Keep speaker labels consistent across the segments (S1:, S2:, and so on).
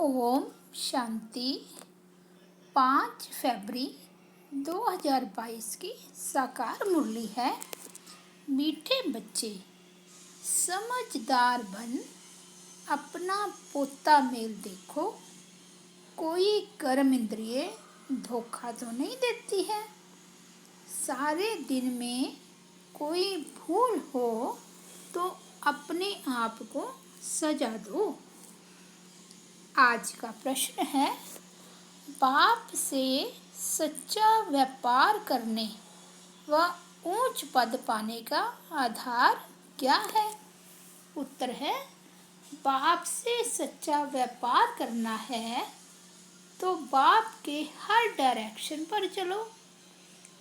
S1: ओम शांति। 5 फरवरी 2022 की साकार मुरली है। मीठे बच्चे समझदार बन अपना पोता मेल देखो। कोई कर्म इंद्रिय धोखा तो नहीं देती है। सारे दिन में कोई भूल हो तो अपने आप को सजा दो। आज का प्रश्न है, बाप से सच्चा व्यापार करने व ऊंच पद पाने का आधार क्या है? उत्तर है, बाप से सच्चा व्यापार करना है तो बाप के हर डायरेक्शन पर चलो।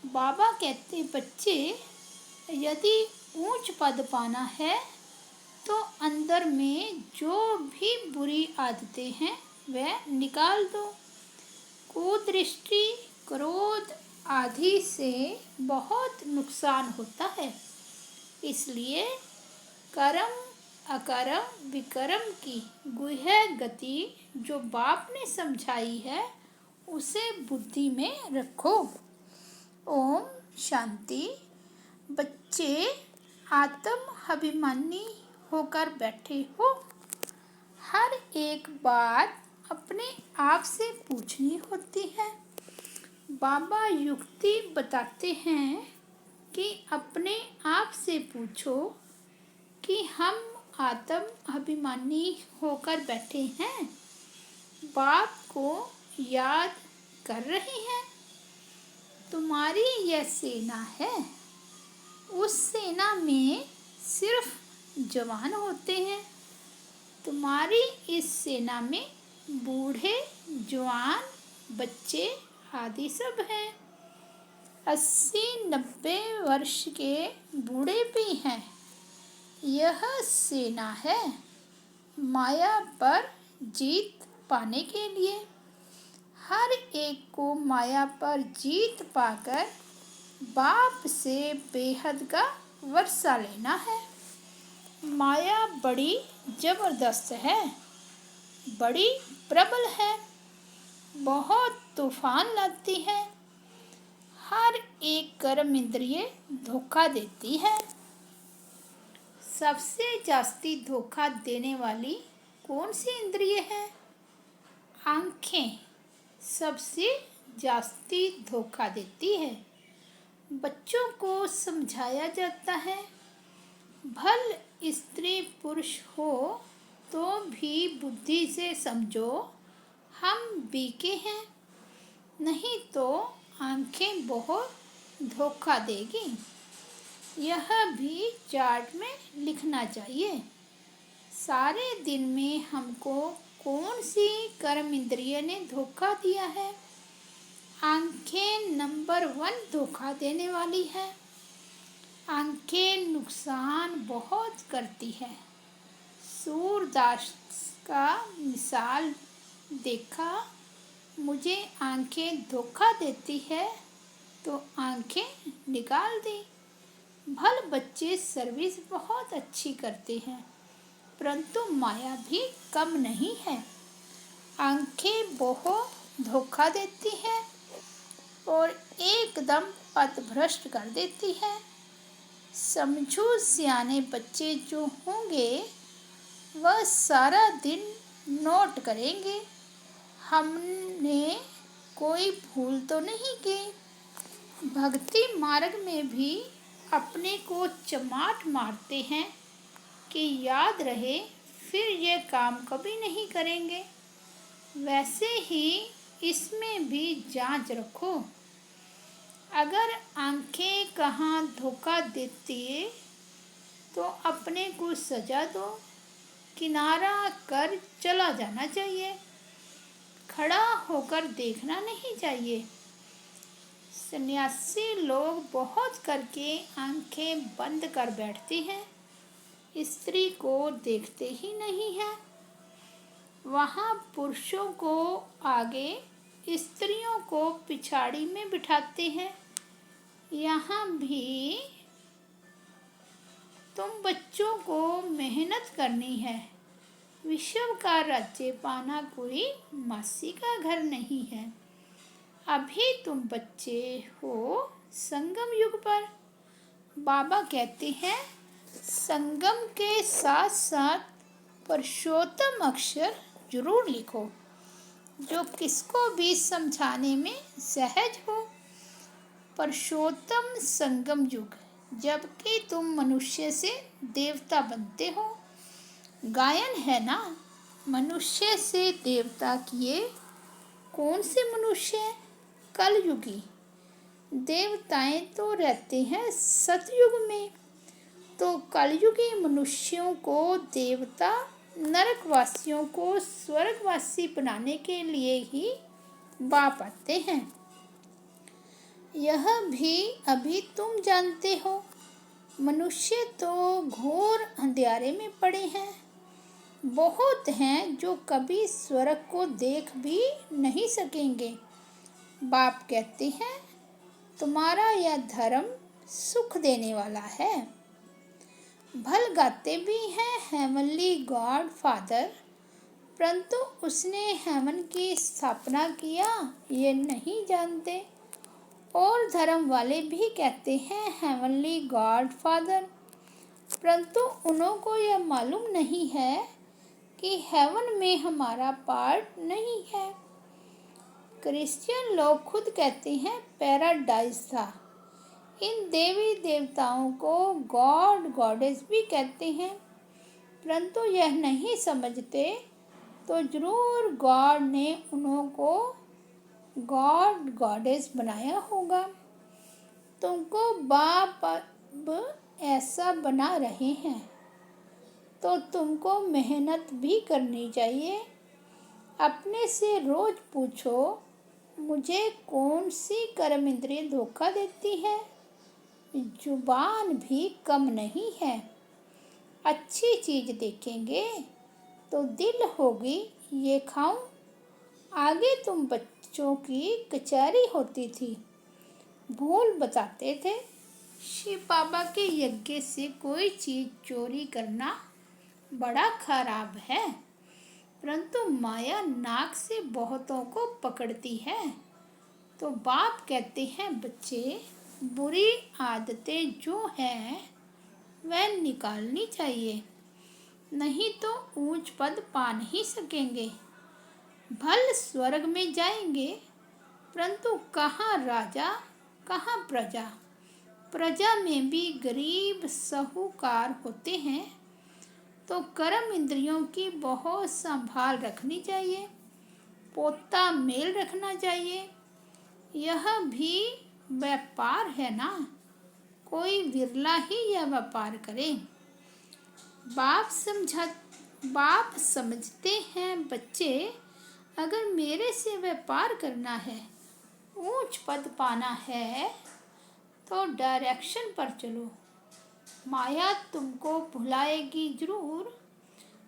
S1: बाबा कहते, बच्चे यदि ऊंच पद पाना है तो अंदर में जो भी बुरी आदतें हैं वह निकाल दो। कुदृष्टि, क्रोध आदि से बहुत नुकसान होता है। इसलिए कर्म अकर्म विकर्म की गुह्य गति जो बाप ने समझाई है उसे बुद्धि में रखो। ओम शांति। बच्चे आत्म अभिमानी होकर बैठे हो। हर एक बात अपने आप से पूछनी होती है। बाबा युक्ति बताते हैं कि अपने आप से पूछो कि हम आत्म अभिमानी होकर बैठे हैं, बाप को याद कर रहे हैं। तुम्हारी यह सेना है। उस सेना में सिर्फ जवान होते हैं। तुम्हारी इस सेना में बूढ़े, जवान, बच्चे आदि सब हैं। 80-90 वर्ष के बूढ़े भी हैं। यह सेना है माया पर जीत पाने के लिए। हर एक को माया पर जीत पाकर बाप से बेहद का वर्षा लेना है। माया बड़ी जबरदस्त है, बड़ी प्रबल है, बहुत तूफान लाती है। हर एक कर्म इंद्रिय धोखा देती है। सबसे जास्ती धोखा देने वाली कौन सी इंद्रिय है? आँखें सबसे जास्ती धोखा देती है। बच्चों को समझाया जाता है, भल स्त्री पुरुष हो तो भी बुद्धि से समझो हम बीके हैं, नहीं तो आँखें बहुत धोखा देगी। यह भी चार्ट में लिखना चाहिए। सारे दिन में हमको कौन सी कर्म इंद्रिय ने धोखा दिया है? आँखें नंबर 1 धोखा देने वाली है। आँखें नुकसान बहुत करती है। सूरदास का मिसाल देखा, मुझे आँखें धोखा देती है तो आँखें निकाल दी। भल बच्चे सर्विस बहुत अच्छी करते हैं परंतु माया भी कम नहीं है। आँखें बहुत धोखा देती है और एकदम पथभ्रष्ट कर देती है। समझो सियाने बच्चे जो होंगे वह सारा दिन नोट करेंगे, हमने कोई भूल तो नहीं की। भक्ति मार्ग में भी अपने को चमाट मारते हैं कि याद रहे, फिर ये काम कभी नहीं करेंगे। वैसे ही इसमें भी जांच रखो। अगर आँखें कहाँ धोखा देती तो अपने को सजा दो, किनारा कर चला जाना चाहिए, खड़ा होकर देखना नहीं चाहिए। सन्यासी लोग बहुत करके आँखें बंद कर बैठते हैं, स्त्री को देखते ही नहीं हैं। वहाँ पुरुषों को आगे, स्त्रियों को पिछाड़ी में बिठाते हैं। यहाँ भी तुम बच्चों को मेहनत करनी है, विश्व का राज्य पाना कोई मासी का घर नहीं है। अभी तुम बच्चे हो संगम युग पर। बाबा कहते हैं संगम के साथ साथ पुरुषोत्तम अक्षर जरूर लिखो, जो किसको भी समझाने में सहज हो। पुरुषोत्तम संगम युग, जबकि तुम मनुष्य से देवता बनते हो। गायन है ना, मनुष्य से देवता किए कौन से मनुष्य? कलयुगी। देवताएं तो रहते हैं सतयुग में, तो कलयुगी मनुष्यों को देवता, नरकवासियों को स्वर्गवासी बनाने के लिए ही बाप आते हैं। यह भी अभी तुम जानते हो। मनुष्य तो घोर अंधेरे में पड़े हैं। बहुत हैं जो कभी स्वर्ग को देख भी नहीं सकेंगे। बाप कहते हैं तुम्हारा यह धर्म सुख देने वाला है। भल गाते भी हैं हेवनली गॉड फादर, परंतु उसने हेवन की स्थापना किया ये नहीं जानते। और धर्म वाले भी कहते हैं हेवनली गॉड फादर, परंतु उन्हों को यह मालूम नहीं है कि हेवन में हमारा पार्ट नहीं है। क्रिश्चियन लोग खुद कहते हैं पैराडाइज था। इन देवी देवताओं को गॉड गॉडेस भी कहते हैं, परंतु यह नहीं समझते तो जरूर गॉड ने उन्हों को गॉड गॉडेस बनाया होगा। तुमको बाप अब ऐसा बना रहे हैं तो तुमको मेहनत भी करनी चाहिए। अपने से रोज पूछो मुझे कौन सी कर्म इंद्रिय धोखा देती है। जुबान भी कम नहीं है। अच्छी चीज देखेंगे तो दिल होगी ये खाऊं। आगे तुम बच्चों की कचहरी होती थी, भूल बताते थे। शिव बाबा के यज्ञ से कोई चीज चोरी करना बड़ा खराब है, परंतु माया नाक से बहुतों को पकड़ती है। तो बाप कहते हैं बच्चे, बुरी आदतें जो हैं वह निकालनी चाहिए, नहीं तो ऊंच पद पा नहीं सकेंगे। भल स्वर्ग में जाएंगे, परंतु कहाँ राजा कहाँ प्रजा। प्रजा में भी गरीब साहूकार होते हैं, तो कर्म इंद्रियों की बहुत संभाल रखनी चाहिए। पोता मेल रखना चाहिए। यह भी व्यापार है ना, कोई विरला ही यह व्यापार करे। बाप समझते हैं बच्चे, अगर मेरे से व्यापार करना है, ऊंच पद पाना है, तो डायरेक्शन पर चलो। माया तुमको भुलाएगी जरूर।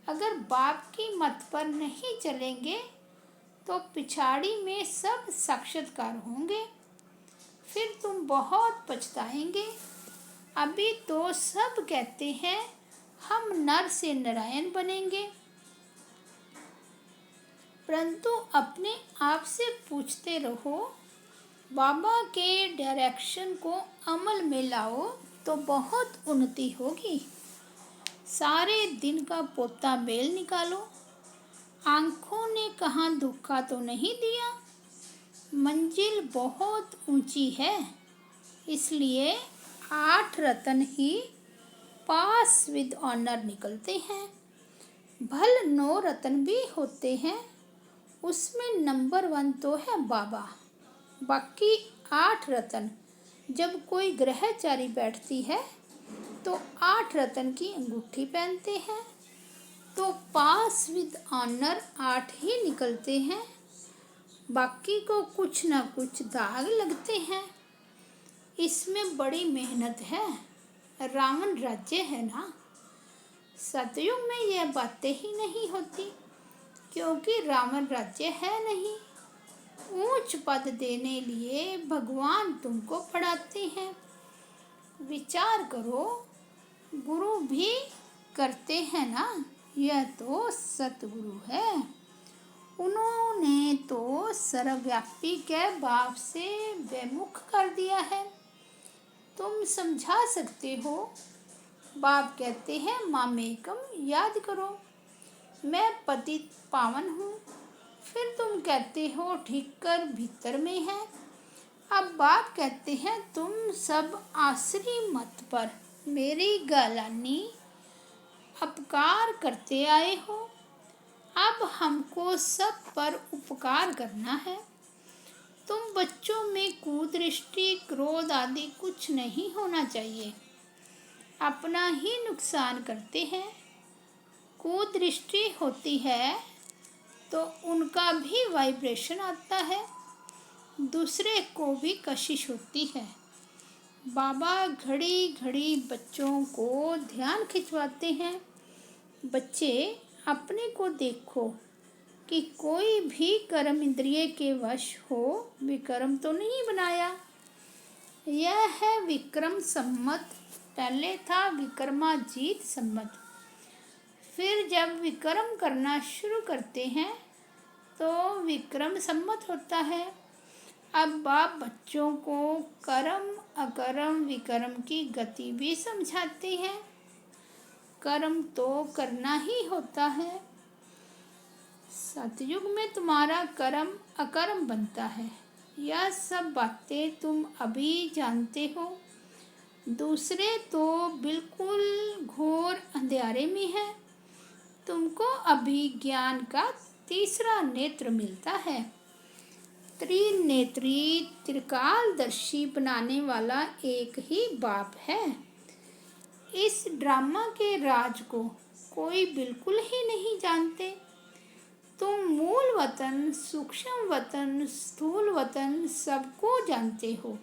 S1: अगर बाप की मत पर नहीं चलेंगे तो पिछाड़ी में सब साक्षात्कार होंगे, फिर तुम बहुत पछताएंगे। अभी तो सब कहते हैं हम नर से नारायण बनेंगे, परंतु अपने आप से पूछते रहो, बाबा के डायरेक्शन को अमल में लाओ तो बहुत उन्नति होगी। सारे दिन का पोता मेल निकालो। आँखों ने कहाँ धोखा तो नहीं दिया। मंजिल बहुत ऊंची है, इसलिए 8 रत्न ही पास विद ऑनर निकलते हैं। भल 9 रत्न भी होते हैं, उसमें नंबर 1 तो है बाबा। बाकी 8 रत्न जब कोई ग्रहचारी बैठती है तो 8 रत्न की अंगूठी पहनते हैं, तो पास विद ऑनर 8 ही निकलते हैं। बाकी को कुछ ना कुछ दाग लगते हैं। इसमें बड़ी मेहनत है। रावण राज्य है ना। सतयुग में यह बातें ही नहीं होती, क्योंकि रावण राज्य है नहीं। ऊंच पद देने लिए भगवान तुमको पढ़ाते हैं। विचार करो, गुरु भी करते हैं ना, यह तो सतगुरु है। उन्होंने तो सर्वव्यापी के बाप से विमुख कर दिया है। तुम समझा सकते हो। बाप कहते हैं मामेकम याद करो, मैं पतित पावन हूँ। फिर तुम कहते हो ठीक कर भीतर में है। अब बाप कहते हैं तुम सब आसरी मत पर मेरी गालानी अपकार करते आए हो। अब हमको सब पर उपकार करना है। तुम बच्चों में कुदृष्टि क्रोध आदि कुछ नहीं होना चाहिए, अपना ही नुकसान करते हैं। कुदृष्टि होती है तो उनका भी वाइब्रेशन आता है, दूसरे को भी कशिश होती है। बाबा घड़ी घड़ी बच्चों को ध्यान खिंचवाते हैं। बच्चे अपने को देखो कि कोई भी कर्म इंद्रिय के वश हो, विक्रम तो नहीं बनाया। यह है विक्रम सम्मत। पहले था विक्रमाजीत सम्मत। फिर जब विक्रम करना शुरू करते हैं तो विक्रम सम्मत होता है। अब बाप बच्चों को कर्म अकर्म विकर्म की गति भी समझाते हैं। कर्म तो करना ही होता है। सतयुग में तुम्हारा कर्म अकर्म बनता है। यह सब बातें तुम अभी जानते हो। दूसरे तो बिल्कुल घोर अंधेरे में है। तुमको अभी ज्ञान का तीसरा नेत्र मिलता है। त्रिनेत्री त्रिकालदर्शी बनाने वाला एक ही बाप है। इस ड्रामा के राज को कोई बिल्कुल ही नहीं जानते। तुम मूल वतन, सूक्ष्म वतन, स्थूल वतन सबको जानते हो।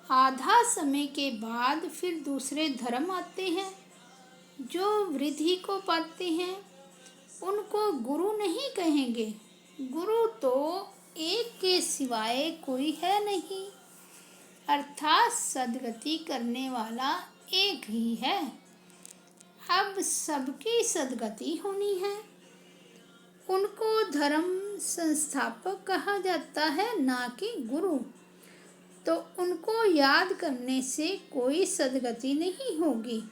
S1: आधा समय के बाद फिर दूसरे धर्म आते हैं जो वृद्धि को पाते हैं। उनको गुरु नहीं कहेंगे। गुरु तो एक के सिवाय कोई है नहीं, अर्थात सद्गति करने वाला एक ही है। अब सबकी सद्गति होनी है। उनको धर्म संस्थापक कहा जाता है, ना कि गुरु। तो उनको याद करने से कोई सद्गति नहीं होगी,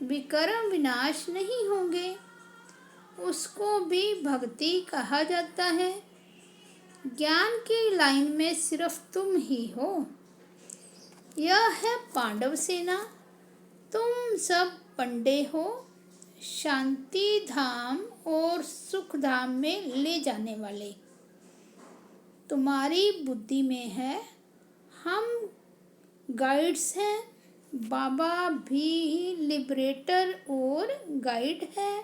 S1: विकर्म विनाश नहीं होंगे। उसको भी भक्ति कहा जाता है। ज्ञान की लाइन में सिर्फ तुम ही हो। यह है पांडव सेना। तुम सब पंडे हो, शांति धाम और सुख धाम में ले जाने वाले। तुम्हारी बुद्धि में है, हम गाइड्स हैं। बाबा भी लिबरेटर और गाइड है।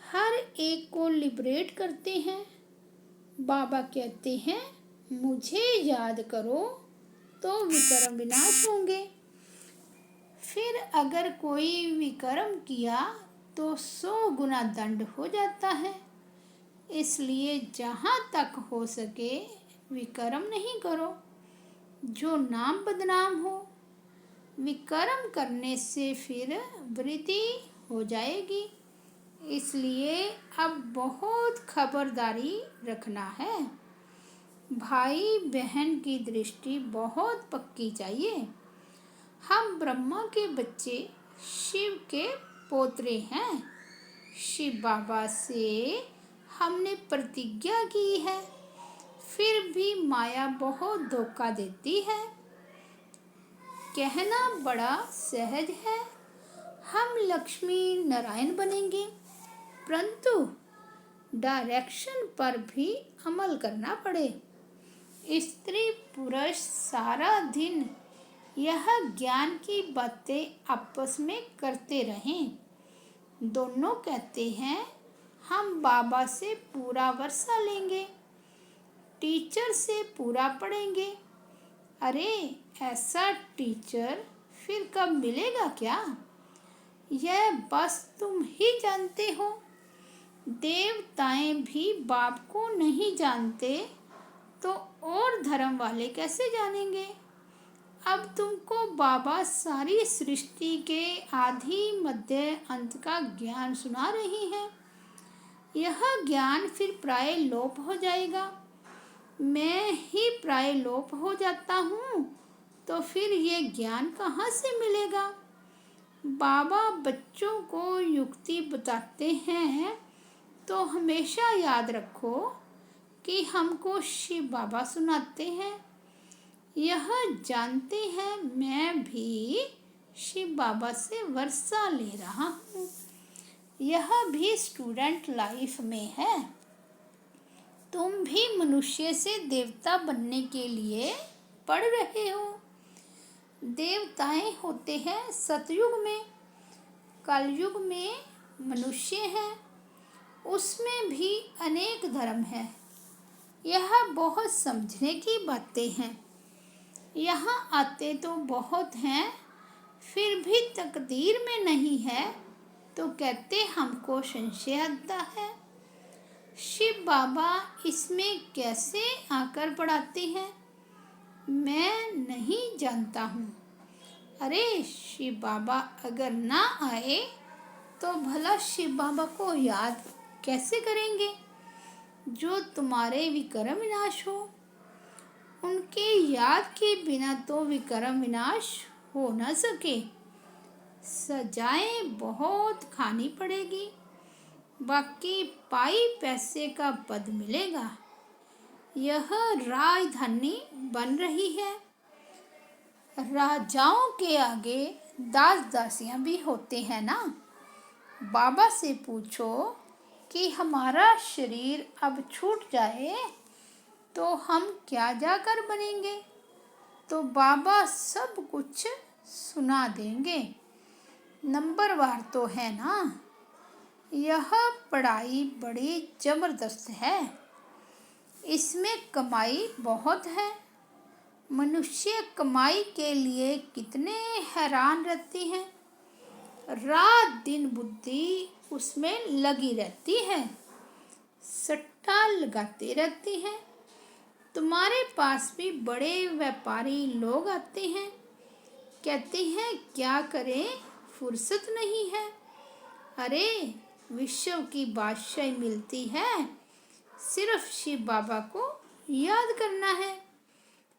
S1: हर एक को लिबरेट करते हैं। बाबा कहते हैं मुझे याद करो तो विकर्म विनाश होंगे। फिर अगर कोई विकर्म किया तो 100 गुना दंड हो जाता है। इसलिए जहाँ तक हो सके विकर्म नहीं करो, जो नाम बदनाम हो। विकर्म करने से फिर वृद्धि हो जाएगी। इसलिए अब बहुत खबरदारी रखना है। भाई बहन की दृष्टि बहुत पक्की चाहिए। हम ब्रह्मा के बच्चे, शिव के पोतरे हैं। शिव बाबा से हमने प्रतिज्ञा की है, फिर भी माया बहुत धोखा देती है। कहना बड़ा सहज है, हम लक्ष्मी नारायण बनेंगे, परंतु डायरेक्शन पर भी अमल करना पड़े। स्त्री पुरुष सारा दिन यह ज्ञान की बातें आपस में करते रहें। दोनों कहते हैं हम बाबा से पूरा वर्षा लेंगे, टीचर से पूरा पढ़ेंगे। अरे ऐसा टीचर फिर कब मिलेगा क्या? यह बस तुम ही जानते हो। देवताएं भी बाप को नहीं जानते तो और धर्म वाले कैसे जानेंगे? अब तुमको बाबा सारी सृष्टि के आदि मध्य अंत का ज्ञान सुना रही हैं। यह ज्ञान फिर प्राय लोप हो जाएगा। मैं ही प्राय लोप हो जाता हूँ तो फिर ये ज्ञान कहाँ से मिलेगा। बाबा बच्चों को युक्ति बताते हैं तो हमेशा याद रखो कि हमको शिव बाबा सुनाते हैं। यह जानते हैं मैं भी शिव बाबा से वर्षा ले रहा हूँ। यह भी स्टूडेंट लाइफ में है। तुम भी मनुष्य से देवता बनने के लिए पढ़ रहे हो। देवताएं होते हैं सतयुग में, कलयुग में मनुष्य हैं, उसमें भी अनेक धर्म है। यह बहुत समझने की बातें हैं। यहाँ आते तो बहुत हैं, फिर भी तकदीर में नहीं है तो कहते हमको संशय आता है। शिव बाबा इसमें कैसे आकर पढ़ाते हैं मैं नहीं जानता हूँ। अरे शिव बाबा अगर ना आए तो भला शिव बाबा को याद कैसे करेंगे जो तुम्हारे विक्रम विनाश हो। उनके याद के बिना तो विक्रम विनाश हो न सके। सजाएं बहुत खानी पड़ेगी, बाकी पाई पैसे का पद मिलेगा। यह राजधानी बन रही है। राजाओं के आगे दास दासियां भी होते हैं ना। बाबा से पूछो कि हमारा शरीर अब छूट जाए तो हम क्या जाकर बनेंगे, तो बाबा सब कुछ सुना देंगे। नंबरवार तो है ना। यह पढ़ाई बड़ी जबरदस्त है। इसमें कमाई बहुत है। मनुष्य कमाई के लिए कितने हैरान रहते हैं। रात दिन बुद्धि उसमें लगी रहती है, सट्टा लगाते रहते हैं। तुम्हारे पास भी बड़े व्यापारी लोग आते हैं, कहते हैं क्या करें फुर्सत नहीं है। अरे विश्व की बादशाही मिलती है, सिर्फ शिव बाबा को याद करना है।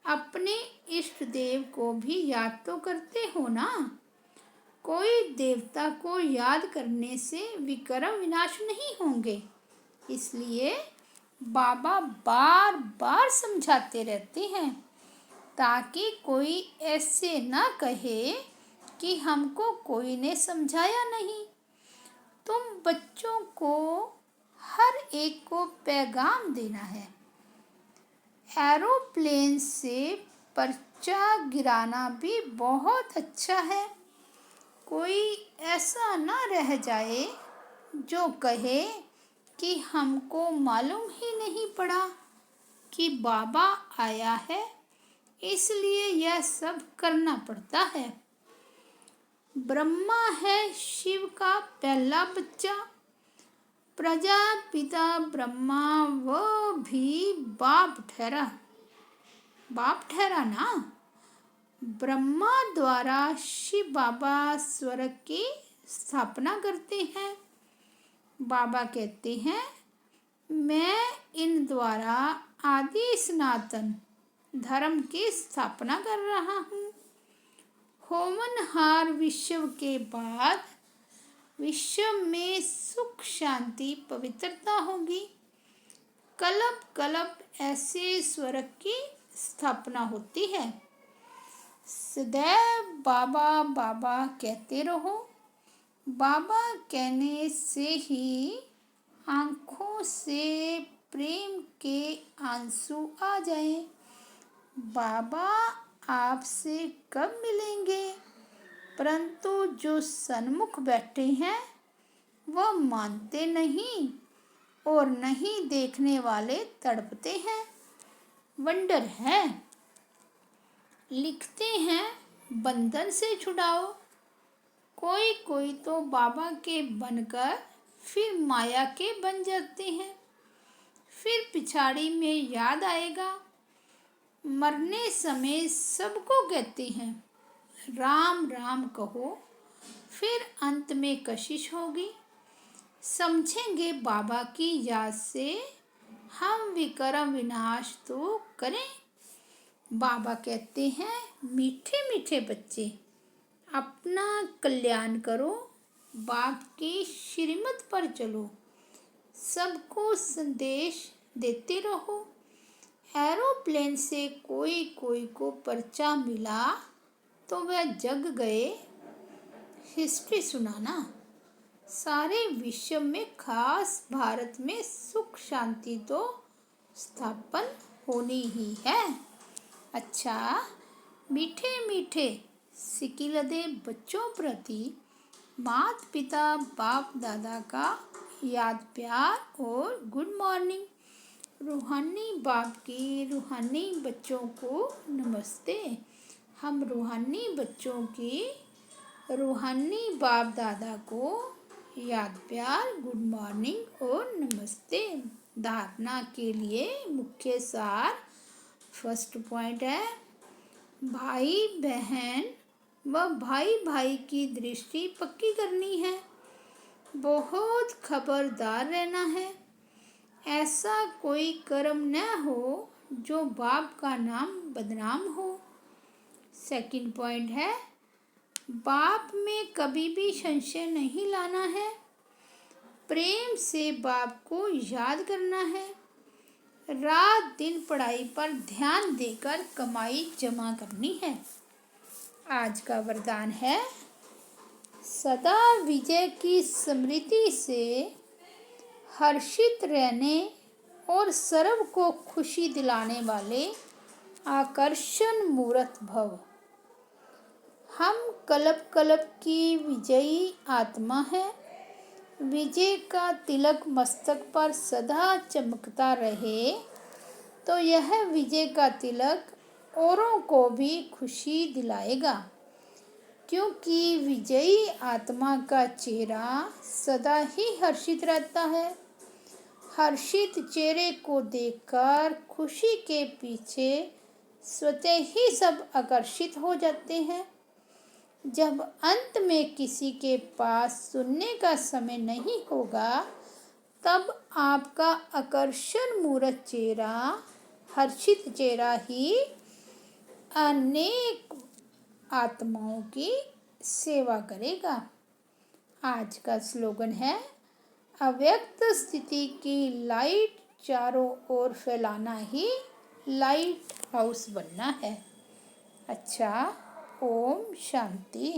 S1: अपने इष्ट देव को भी याद तो करते हो ना। कोई देवता को याद करने से विक्रम विनाश नहीं होंगे। इसलिए बाबा बार बार समझाते रहते हैं ताकि कोई ऐसे ना कहे कि हमको कोई ने समझाया नहीं। तुम बच्चों को हर एक को पैगाम देना है। एरोप्लेन से पर्चा गिराना भी बहुत अच्छा है। कोई ऐसा ना रह जाए जो कहे कि हमको मालूम ही नहीं पड़ा कि बाबा आया है, इसलिए यह सब करना पड़ता है। ब्रह्मा है शिव का पहला बच्चा। प्रजापिता ब्रह्मा वो भी बाप ठहरा ना। ब्रह्मा द्वारा शिव बाबा स्वर्ग की स्थापना करते हैं। बाबा कहते हैं मैं इन द्वारा आदि सनातन धर्म की स्थापना कर रहा हूँ। होमनहार विश्व के बाद विश्व में सुख शांति पवित्रता होगी। कल्प कल्प ऐसे स्वर्ग की स्थापना होती है। सदैव बाबा बाबा कहते रहो। बाबा कहने से ही आँखों से प्रेम के आंसू आ जाए। बाबा आपसे कब मिलेंगे, परंतु जो सन्मुख बैठे हैं वह मानते नहीं और नहीं देखने वाले तड़पते हैं। वंडर है। लिखते हैं बंधन से छुड़ाओ। कोई कोई तो बाबा के बनकर फिर माया के बन जाते हैं। फिर पिछाड़ी में याद आएगा मरने समय सबको कहते हैं राम राम कहो, फिर अंत में कशिश होगी। समझेंगे बाबा की याद से हम विकर्म विनाश तो करें। बाबा कहते हैं मीठे मीठे बच्चे अपना कल्याण करो, बाप की श्रीमत पर चलो, सबको संदेश देते रहो। एरोप्लेन से कोई कोई को पर्चा मिला तो वह जग गए हिस्ट्री सुनाना। सारे विश्व में खास भारत में सुख शांति तो स्थापन होनी ही है। अच्छा, मीठे मीठे सिकिलदे बच्चों प्रति माता पिता बाप दादा का याद प्यार और गुड मॉर्निंग। रूहानी बाप की रूहानी बच्चों को नमस्ते। हम रूहानी बच्चों की रूहानी बाप दादा को याद प्यार गुड मॉर्निंग और नमस्ते। धारणा के लिए मुख्य सार फर्स्ट पॉइंट है भाई बहन व भाई भाई की दृष्टि पक्की करनी है। बहुत खबरदार रहना है, ऐसा कोई कर्म न हो जो बाप का नाम बदनाम हो। सेकंड पॉइंट है बाप में कभी भी संशय नहीं लाना है, प्रेम से बाप को याद करना है, रात दिन पढ़ाई पर ध्यान देकर कमाई जमा करनी है। आज का वरदान है सदा विजय की स्मृति से हर्षित रहने और सर्व को खुशी दिलाने वाले आकर्षण मूर्त भव। हम कल्प कल्प की विजयी आत्मा है, विजय का तिलक मस्तक पर सदा चमकता रहे तो यह विजय का तिलक औरों को भी खुशी दिलाएगा, क्योंकि विजयी आत्मा का चेहरा सदा ही हर्षित रहता है। हर्षित चेहरे को देखकर खुशी के पीछे स्वतः ही सब आकर्षित हो जाते हैं। जब अंत में किसी के पास सुनने का समय नहीं होगा, तब आपका आकर्षण मूर्त चेहरा, हर्षित चेहरा ही अनेक आत्माओं की सेवा करेगा। आज का स्लोगन है अव्यक्त स्थिति की लाइट चारों ओर फैलाना ही लाइट हाउस बनना है। अच्छा, ओम शांति।